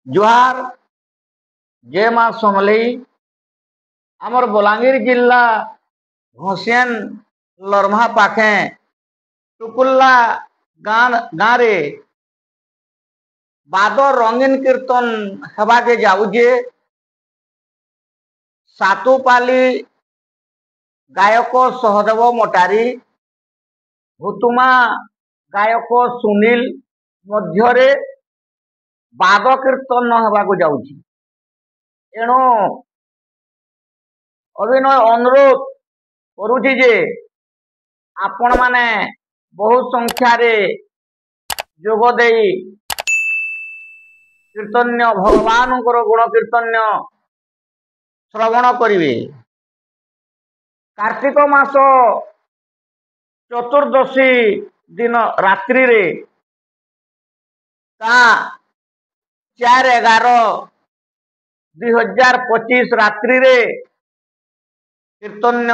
जुहार जय मां समलेई आमर बलांगीर जिला घोसियन लरमा पाखे टुकुल्ला गाँ रे बाद रंगीन कीर्तन हेबा के जाऊजे सातुपाली गायक सहदेव मटारी भुतुमा गायक सुनील मध्यरे बाद कीर्तन हेबा को जाऊची एणु अभिनय अनुरोध करुछि जे आपण माने बहु संख्या रे जोग देई कीर्तन्य भगवान गुण कीर्तन्य श्रवण करिवे। कार्तिक मास चतुर्दशी दिन रात्रि रे 4/11/2025 रात्रि रे कीर्तन्य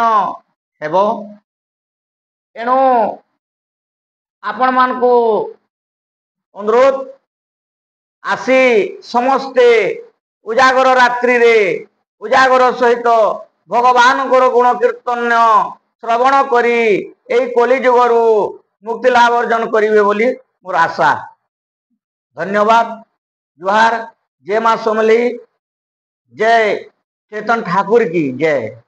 हेबो। एणु आपण मान को अनुरोध आसी समस्ते उजागर रात्रि रे उजागर सहित भगवान गुण कीर्तन्य श्रवण करी एई कली जुगरु मुक्ति लाभ अर्जन करिवे बोली मोर आशा। धन्यवाद। जुहार जय मां समलेई जय चेतन ठाकुर की जय।